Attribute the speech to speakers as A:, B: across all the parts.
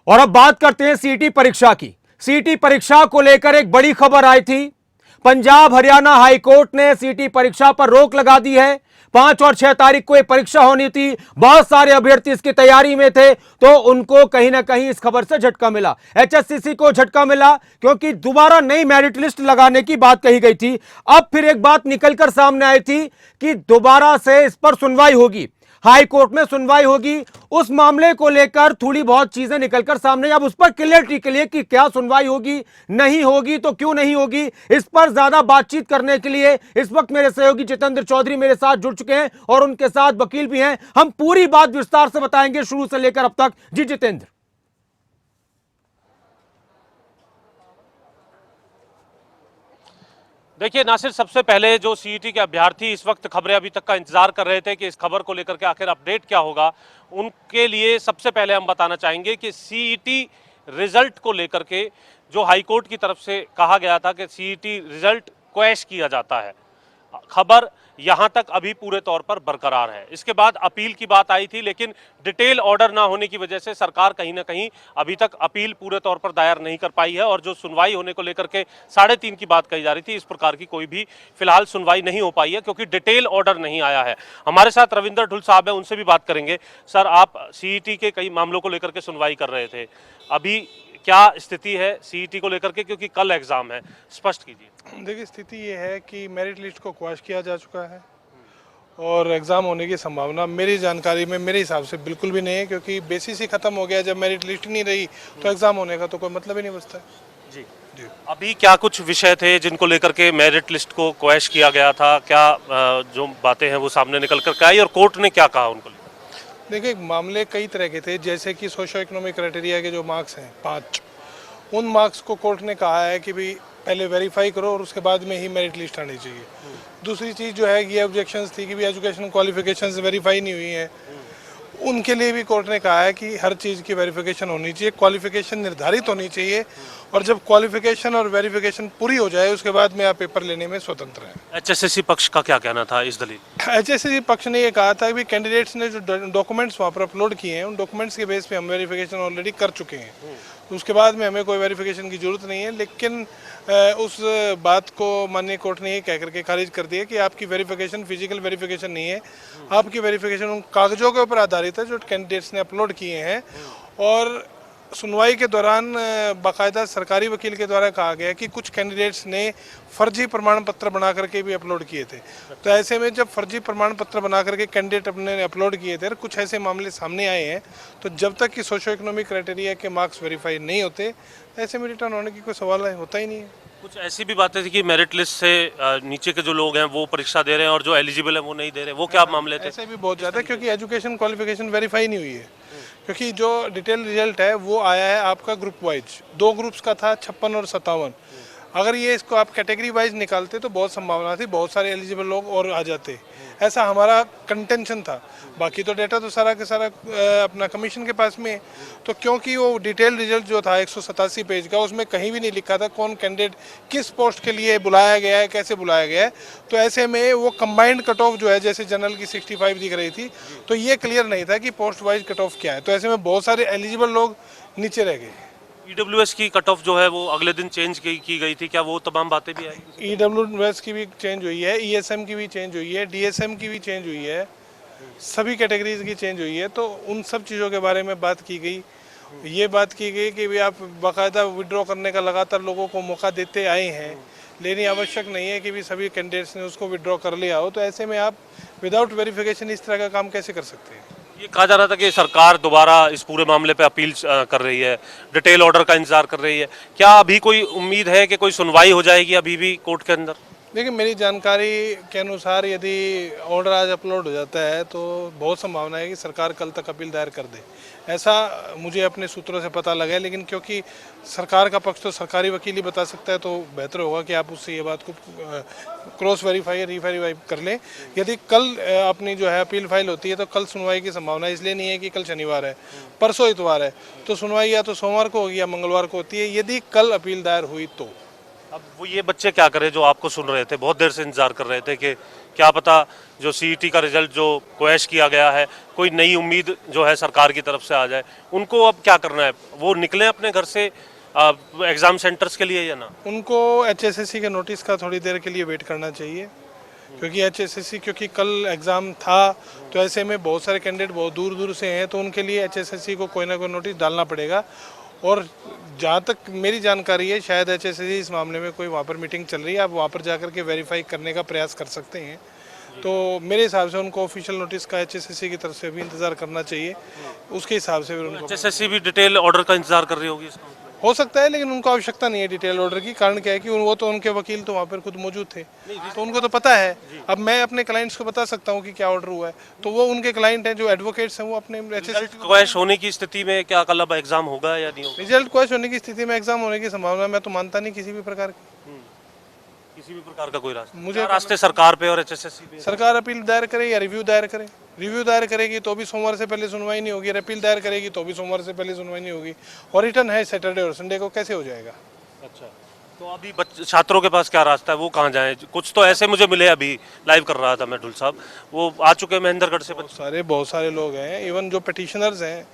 A: और अब बात करते हैं सीईटी परीक्षा की। सीईटी परीक्षा को लेकर एक बड़ी खबर आई थी। पंजाब हरियाणा हाईकोर्ट ने सीईटी परीक्षा पर रोक लगा दी है। 5 और 6 तारीख को यह परीक्षा होनी थी। बहुत सारे अभ्यर्थी इसकी तैयारी में थे, तो उनको कहीं ना कहीं इस खबर से झटका मिला। एचएससीसी को झटका मिला क्योंकि दोबारा नई मेरिट लिस्ट लगाने की बात कही गई थी। अब फिर एक बात निकलकर सामने आई थी कि दोबारा से इस पर सुनवाई होगी, हाई कोर्ट में सुनवाई होगी। उस मामले को लेकर थोड़ी बहुत चीजें निकलकर सामने, अब उस पर क्लियरिटी के लिए कि क्या सुनवाई होगी, नहीं होगी तो क्यों नहीं होगी, इस पर ज्यादा बातचीत करने के लिए इस वक्त मेरे सहयोगी जितेंद्र चौधरी मेरे साथ जुड़ चुके हैं और उनके साथ वकील भी हैं। हम पूरी बात विस्तार से बताएंगे शुरू से लेकर अब तक। जी जितेंद्र।
B: देखिए नासिर, सबसे पहले जो सीईटी के अभ्यर्थी इस वक्त खबरें अभी तक का इंतजार कर रहे थे कि इस खबर को लेकर के आखिर अपडेट क्या होगा, उनके लिए सबसे पहले हम बताना चाहेंगे कि सीईटी रिजल्ट को लेकर के जो हाईकोर्ट की तरफ से कहा गया था कि सीईटी रिजल्ट क्वैश किया जाता है, खबर यहां तक अभी पूरे तौर पर बरकरार है। इसके बाद अपील की बात आई थी, लेकिन डिटेल ऑर्डर ना होने की वजह से सरकार कहीं ना कहीं अभी तक अपील पूरे तौर पर दायर नहीं कर पाई है और जो सुनवाई होने को लेकर के 3.5 की बात कही जा रही थी, इस प्रकार की कोई भी फिलहाल सुनवाई नहीं हो पाई है क्योंकि डिटेल ऑर्डर नहीं आया है। हमारे साथ रविंदर ढुल साहब है, उनसे भी बात करेंगे। सर, आप सीईटी के कई मामलों को लेकर के सुनवाई कर रहे थे, अभी क्या स्थिति है सीईटी को लेकर के, क्योंकि कल एग्जाम है, स्पष्ट कीजिए।
C: देखिए, स्थिति ये है कि मेरिट लिस्ट को क्वाश किया जा चुका है और एग्ज़ाम होने की संभावना मेरी जानकारी में, मेरे हिसाब से बिल्कुल भी नहीं है, क्योंकि बेसिस ही खत्म हो गया। जब मेरिट लिस्ट नहीं रही तो एग्ज़ाम होने का तो कोई मतलब ही नहीं बचता है।
B: जी जी। अभी क्या कुछ विषय थे जिनको लेकर के मेरिट लिस्ट को क्वैश किया गया था, क्या जो बातें हैं वो सामने निकल कर आई और कोर्ट ने क्या कहा उनको?
C: देखिए, मामले कई तरह के थे, जैसे कि सोशो इकोनॉमिक क्राइटेरिया के जो मार्क्स हैं 5, उन मार्क्स को कोर्ट ने कहा है कि भाई पहले वेरीफाई करो और उसके बाद में ही मेरिट लिस्ट आनी चाहिए। दूसरी चीज़ जो है, ये ऑब्जेक्शंस थी कि भी एजुकेशन क्वालिफिकेशंस वेरीफाई नहीं हुई हैं, उनके लिए भी कोर्ट ने कहा है कि हर चीज़ की वेरिफिकेशन होनी चाहिए, क्वालिफिकेशन निर्धारित होनी चाहिए और जब क्वालिफिकेशन और वेरिफिकेशन पूरी हो जाए उसके बाद में आप पेपर लेने में स्वतंत्र हैं।
B: एचएससीसी पक्ष का क्या कहना था इस दलील?
C: एचएससीसी पक्ष ने ये कहा था कि कैंडिडेट्स ने जो डॉक्यूमेंट्स वहाँ पर अपलोड किए हैं, उन डॉक्यूमेंट्स के बेस पे हम वेरिफिकेशन ऑलरेडी कर चुके हैं, उसके बाद में हमें कोई वेरिफिकेशन की ज़रूरत नहीं है। लेकिन उस बात को माननीय कोर्ट ने ये कह करके खारिज कर दिया कि आपकी वेरिफिकेशन फिजिकल वेरिफिकेशन नहीं है, आपकी वेरिफिकेशन उन कागजों के ऊपर आधारित है जो कैंडिडेट्स ने अपलोड किए हैं। और सुनवाई के दौरान बाकायदा सरकारी वकील के द्वारा कहा गया कि कुछ कैंडिडेट्स ने फर्जी प्रमाण पत्र बना करके भी अपलोड किए थे। तो ऐसे में जब फर्जी प्रमाण पत्र बना करके कैंडिडेट अपने अपलोड किए थे, कुछ ऐसे मामले सामने आए हैं, तो जब तक कि सोशो इकोनॉमिक क्राइटेरिया के मार्क्स वेरीफाई नहीं होते, ऐसे में रिटर्न होने की कोई सवाल होता ही नहीं है।
B: कुछ ऐसी भी बातें थी कि मेरिट लिस्ट से नीचे के जो लोग हैं वो परीक्षा दे रहे हैं और जो एलिजिबल है वो नहीं दे रहे, वो क्या मामले थे?
C: ऐसे भी बहुत ज़्यादा, क्योंकि एजुकेशन क्वालिफिकेशन वेरीफाई नहीं हुई है, क्योंकि जो डिटेल रिजल्ट है वो आया है आपका ग्रुप वाइज, 2 ग्रुप्स का था 56 और 57। अगर ये इसको आप कैटेगरी वाइज निकालते तो बहुत संभावना थी, बहुत सारे एलिजिबल लोग और आ जाते, ऐसा हमारा कंटेंशन था। बाकी तो डेटा तो सारा के सारा अपना कमीशन के पास में है। तो क्योंकि वो डिटेल रिजल्ट जो था 187 पेज का, उसमें कहीं भी नहीं लिखा था कौन कैंडिडेट किस पोस्ट के लिए बुलाया गया है, कैसे बुलाया गया है, तो ऐसे में वो कंबाइंड कट ऑफ जो है, जैसे जनरल की 65 दिख रही थी, तो ये क्लियर नहीं था कि पोस्ट वाइज कट ऑफ क्या है। तो ऐसे में बहुत सारे एलिजिबल लोग नीचे रह गए।
B: ईडब्ल्यूएस की कट ऑफ जो है वो अगले दिन चेंज की गई थी, क्या वो तमाम बातें भी आई?
C: ईडब्ल्यूएस की भी चेंज हुई है, ईएसएम की भी चेंज हुई है, डीएसएम की भी चेंज हुई है, सभी कैटेगरीज की चेंज हुई है। तो उन सब चीज़ों के बारे में बात की गई। ये बात की गई कि भी आप बाकायदा विड्रॉ करने का लगातार लोगों को मौका देते आए हैं, लेकिन आवश्यक नहीं है कि भी सभी कैंडिडेट्स ने उसको विड्रॉ कर लिया हो। तो ऐसे में आप विदाउट वेरिफिकेशन इस तरह का काम कैसे कर सकते हैं?
B: ये कहा जा रहा था कि सरकार दोबारा इस पूरे मामले पे अपील कर रही है, डिटेल ऑर्डर का इंतजार कर रही है, क्या अभी कोई उम्मीद है कि कोई सुनवाई हो जाएगी अभी भी कोर्ट के अंदर?
C: देखिए, मेरी जानकारी के अनुसार यदि ऑर्डर आज अपलोड हो जाता है तो बहुत संभावना है कि सरकार कल तक अपील दायर कर दे, ऐसा मुझे अपने सूत्रों से पता लगा है। लेकिन क्योंकि सरकार का पक्ष तो सरकारी वकील ही बता सकता है, तो बेहतर होगा कि आप उससे ये बात को क्रॉस वेरीफाई या रीवेरीफाई कर लें। यदि कल अपनी जो है अपील फाइल होती है तो कल सुनवाई की संभावना इसलिए नहीं है कि कल शनिवार है, परसों इतवार है, तो सुनवाई या तो सोमवार को होगी या मंगलवार को होती है, यदि कल अपील दायर हुई तो।
B: अब वो ये बच्चे क्या करें जो आपको सुन रहे थे, बहुत देर से इंतजार कर रहे थे कि क्या पता जो सीईटी का रिजल्ट जो क्वैश किया गया है, कोई नई उम्मीद जो है सरकार की तरफ से आ जाए। उनको अब क्या करना है, वो निकलें अपने घर से एग्जाम सेंटर्स के लिए या ना?
C: उनको एचएसएससी के नोटिस का थोड़ी देर के लिए वेट करना चाहिए, क्योंकि एचएसएससी, क्योंकि कल एग्ज़ाम था तो ऐसे में बहुत सारे कैंडिडेट बहुत दूर दूर से हैं, तो उनके लिए एचएसएससी को कोई ना कोई नोटिस डालना पड़ेगा। और जहाँ तक मेरी जानकारी है, शायद एचएसएससी इस मामले में कोई वहाँ पर मीटिंग चल रही है, आप वहाँ पर जाकर के वेरीफाई करने का प्रयास कर सकते हैं। तो मेरे हिसाब से उनको ऑफिशियल नोटिस का एचएसएससी की तरफ से भी इंतज़ार करना चाहिए, उसके हिसाब से फिर उनको
B: एचएसएससी भी डिटेल ऑर्डर का इंतजार कर रही होगी इसका मतलब?
C: हो सकता है, लेकिन उनको आवश्यकता नहीं है डिटेल ऑर्डर की। कारण क्या है कि वो तो उनके वकील तो वहाँ पर खुद मौजूद थे, तो उनको तो पता है। अब मैं अपने क्लाइंट्स को बता सकता हूँ कि क्या ऑर्डर हुआ है, तो वो उनके क्लाइंट हैं जो एडवोकेट्स हैं, वो अपने
B: रिजल्ट क्वैश होने की स्थिति में क्या कल अब एग्जाम होगा या नहीं होगा?
C: रिजल्ट क्वैश होने की स्थिति में एग्जाम होने की संभावना मैं तो मानता नहीं किसी भी प्रकार की।
B: किसी भी प्रकार का कोई रास्ता?
C: मुझे
B: क्या रास्ते सरकार पे और एचएसएससी पे?
C: सरकार अपील दायर करे या रिव्यू दायर करे। रिव्यू दायर करेगी तो भी सोमवार से पहले सुनवाई नहीं होगी, अपील दायर करेगी तो भी सोमवार से पहले सुनवाई नहीं होगी, और रिटर्न है सैटरडे और संडे को, कैसे हो जाएगा?
B: अच्छा, तो अभी छात्रों के पास क्या रास्ता है, वो कहाँ जाएं? कुछ तो ऐसे मुझे मिले, अभी लाइव कर रहा था मैं ढुल साहब, वो आ चुके हैं महेंद्रगढ़ से बच्चे।
C: बहुत सारे लोग हैं, इवन जो पिटिशनर्स हैं,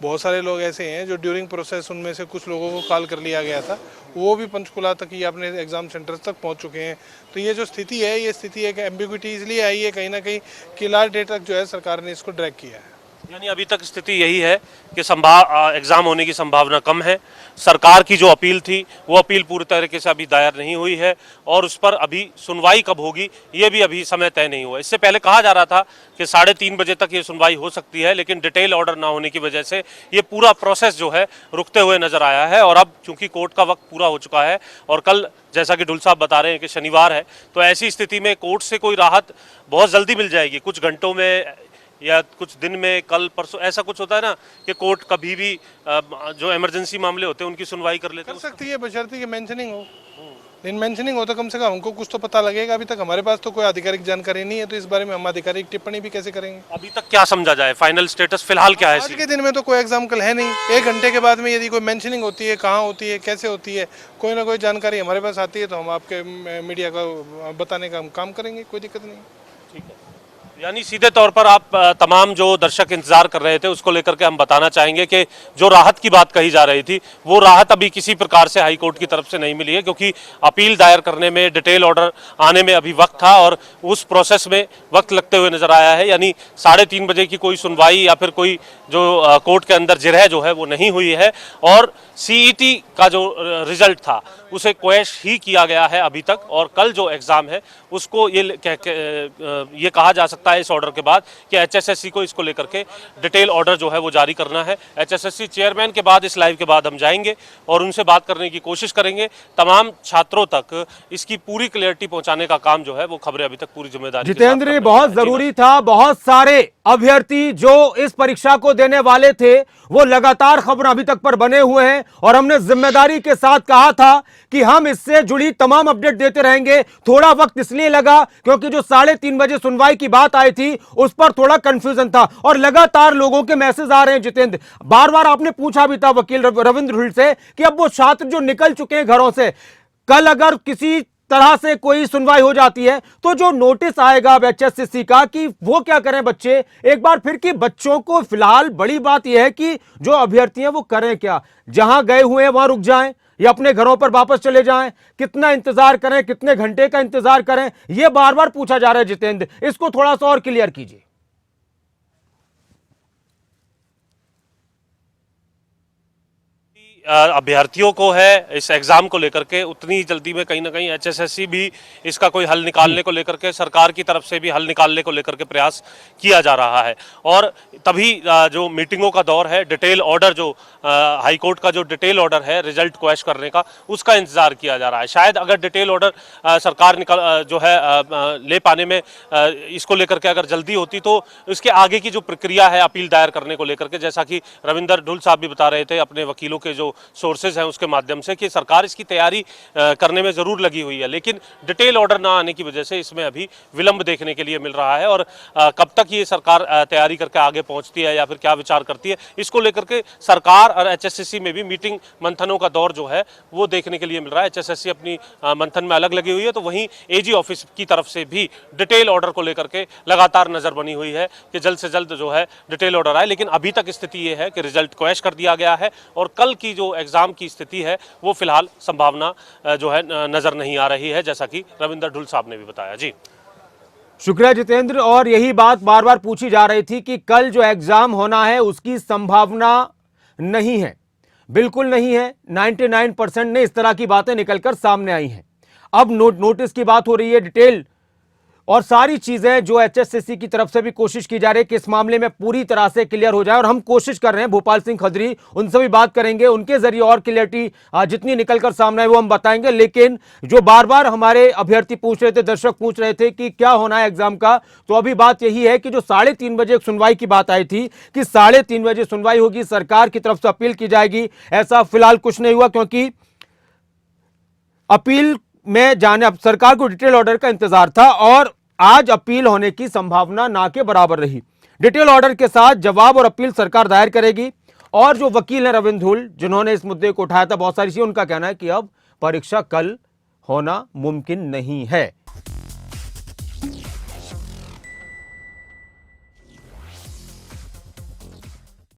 C: बहुत सारे लोग ऐसे हैं जो ड्यूरिंग प्रोसेस, उनमें से कुछ लोगों को कॉल कर लिया गया था, वो भी पंचकुला तक ही अपने एग्जाम सेंटर्स तक पहुंच चुके हैं। तो ये जो स्थिति है, ये स्थिति एक एम्बिग्विटी इसलिए आई है कहीं ना कहीं कि लास्ट डेट तक जो है सरकार ने इसको ड्रैग किया है।
B: यानी अभी तक स्थिति यही है कि एग्जाम होने की संभावना कम है। सरकार की जो अपील थी वो अपील पूरी तरीके से अभी दायर नहीं हुई है, और उस पर अभी सुनवाई कब होगी ये भी अभी समय तय नहीं हुआ। इससे पहले कहा जा रहा था कि 3:30 बजे तक ये सुनवाई हो सकती है, लेकिन डिटेल ऑर्डर ना होने की वजह से ये पूरा प्रोसेस जो है रुकते हुए नजर आया है। और अब चूंकि कोर्ट का वक्त पूरा हो चुका है और कल जैसा कि ढुल साहब बता रहे हैं कि शनिवार है, तो ऐसी स्थिति में कोर्ट से कोई राहत बहुत जल्दी मिल जाएगी, कुछ घंटों में या कुछ दिन में, कल परसों, ऐसा कुछ होता है ना कि कोर्ट कभी भी जो इमरजेंसी मामले होते हैं उनकी सुनवाई कर लेते हैं।
C: कर सकती है बशर्ते कि मेंशनिंग हो, लेकिन मेंशनिंग हो तो कम से कम हमको कुछ तो पता लगेगा। अभी तक हमारे पास तो कोई आधिकारिक जानकारी नहीं है, तो इस बारे में हम आधिकारिक टिप्पणी भी कैसे करेंगे?
B: अभी तक क्या समझा जाए, फाइनल स्टेटस फिलहाल क्या है?
C: आज के दिन में तो कोई एग्जाम कल है नहीं, 1 घंटे के बाद में यदि कोई मेंशनिंग होती है, कहाँ होती है, कैसे होती है, कोई ना कोई जानकारी हमारे पास आती है तो हम आपके मीडिया को बताने का हम काम करेंगे, कोई दिक्कत नहीं।
B: ठीक है, यानी सीधे तौर पर आप तमाम जो दर्शक इंतजार कर रहे थे उसको लेकर के हम बताना चाहेंगे कि जो राहत की बात कही जा रही थी वो राहत अभी किसी प्रकार से हाई कोर्ट की तरफ से नहीं मिली है, क्योंकि अपील दायर करने में, डिटेल ऑर्डर आने में अभी वक्त था और उस प्रोसेस में वक्त लगते हुए नजर आया है। यानी 3:30 बजे की कोई सुनवाई या फिर कोई जो कोर्ट के अंदर जिरह जो है वो नहीं हुई है, और सीईटी का जो रिजल्ट था उसे क्वैश ही किया गया है अभी तक, और कल जो एग्जाम है उसको ये कहा जा सकता है इस ऑर्डर के बाद कि एचएसएससी को इसको लेकर के डिटेल ऑर्डर जो है वो जारी करना है। एचएसएससी चेयरमैन के बाद, इस लाइव के बाद हम जाएंगे और उनसे बात करने की कोशिश करेंगे। तमाम छात्रों तक इसकी पूरी क्लियरिटी पहुंचाने का काम जो है वो खबरें अभी तक पूरी जिम्मेदारी
A: जितेंद्र, ये बहुत जरूरी था। बहुत सारे अभ्यर्थी जो इस परीक्षा को देने वाले थे वो लगातार खबर अभी तक पर बने हुए हैं, और हमने जिम्मेदारी के साथ कहा था कि हम इससे जुड़ी तमाम अपडेट देते रहेंगे। थोड़ा वक्त इसलिए लगा क्योंकि जो 3:30 बजे सुनवाई की बात आई थी उस पर थोड़ा कंफ्यूजन था, और लगातार लोगों के मैसेज आ रहे हैं। जितेंद्र, बार बार आपने पूछा भी था वकील रविंद्र ढुल से कि अब वो छात्र जो निकल चुके हैं घरों से, कल अगर किसी तरह से कोई सुनवाई हो जाती है तो जो नोटिस आएगा एचएसएससी का कि वो क्या करें बच्चे, एक बार फिर कि बच्चों को फिलहाल बड़ी बात यह है कि जो अभ्यर्थी हैं वो करें क्या, जहां गए हुए हैं वहां रुक जाएं या अपने घरों पर वापस चले जाएं, कितना इंतजार करें, कितने घंटे का इंतजार करें, यह बार बार पूछा जा रहा है। जितेंद्र, इसको थोड़ा सा और क्लियर कीजिए।
B: अभ्यर्थियों को है इस एग्जाम को लेकर के उतनी जल्दी में कहीं ना कहीं एचएसएससी भी इसका कोई हल निकालने को लेकर के, सरकार की तरफ से भी हल निकालने को लेकर के प्रयास किया जा रहा है, और तभी जो मीटिंगों का दौर है, डिटेल ऑर्डर जो हाई कोर्ट का जो डिटेल ऑर्डर है रिजल्ट क्वैश करने का, उसका इंतजार किया जा रहा है। शायद अगर डिटेल ऑर्डर सरकार जो है ले पाने में इसको लेकर के अगर जल्दी होती तो इसके आगे की जो प्रक्रिया है अपील दायर करने को लेकर के, जैसा कि रविंदर ढुल साहब भी बता रहे थे, अपने वकीलों के जो जो सोर्सेज हैं उसके माध्यम से कि सरकार इसकी तैयारी करने में ज़रूर लगी हुई है, लेकिन डिटेल ऑर्डर ना आने की वजह से इसमें अभी विलंब देखने के लिए मिल रहा है। और कब तक ये सरकार तैयारी करके आगे पहुंचती है या फिर क्या विचार करती है, इसको लेकर के सरकार और HSSC में भी मीटिंग मंथनों का दौर जो है वो देखने के लिए मिल रहा है। HSSC अपनी मंथन में अलग लगी हुई है, तो वहीं AG ऑफिस की तरफ से भी डिटेल ऑर्डर को लेकर के लगातार नजर बनी हुई है कि जल्द से जल्द जो है डिटेल ऑर्डर आए। लेकिन अभी तक स्थिति ये है कि रिजल्ट क्वैश कर दिया गया है और कल की जो एग्जाम की स्थिति है वो फिलहाल संभावना जो है नजर नहीं आ रही है, जैसा कि रविंदर ढुल साहब ने भी बताया। जी
A: शुक्रिया जितेंद्र। और यही बात बार बार पूछी जा रही थी कि कल जो एग्जाम होना है उसकी संभावना नहीं है, बिल्कुल नहीं है। 99% ने इस तरह की बातें निकलकर सामने आई हैं। अब नोटिस की बात हो रही है, डिटेल और सारी चीजें जो HSSC की तरफ से भी कोशिश की जा रही है कि इस मामले में पूरी तरह से क्लियर हो जाए। और हम कोशिश कर रहे हैं, भोपाल सिंह खदरी उनसे भी बात करेंगे, उनके जरिए और क्लियरिटी जितनी निकलकर सामने है वो हम बताएंगे। लेकिन जो बार बार हमारे अभ्यर्थी पूछ रहे थे, दर्शक पूछ रहे थे कि क्या होना है एग्जाम का, तो अभी बात यही है कि जो 3:30 बजे सुनवाई की बात आई थी कि 3:30 बजे सुनवाई होगी, सरकार की तरफ से अपील की जाएगी, ऐसा फिलहाल कुछ नहीं हुआ, क्योंकि अपील में जाने अब सरकार को डिटेल ऑर्डर का इंतजार था और आज अपील होने की संभावना ना के बराबर रही। डिटेल ऑर्डर के साथ जवाब और अपील सरकार दायर करेगी। और जो वकील हैं रविंद्र धुल, जिन्होंने इस मुद्दे को उठाया था, बहुत सारी चीजें, उनका कहना है कि अब परीक्षा कल होना मुमकिन नहीं है।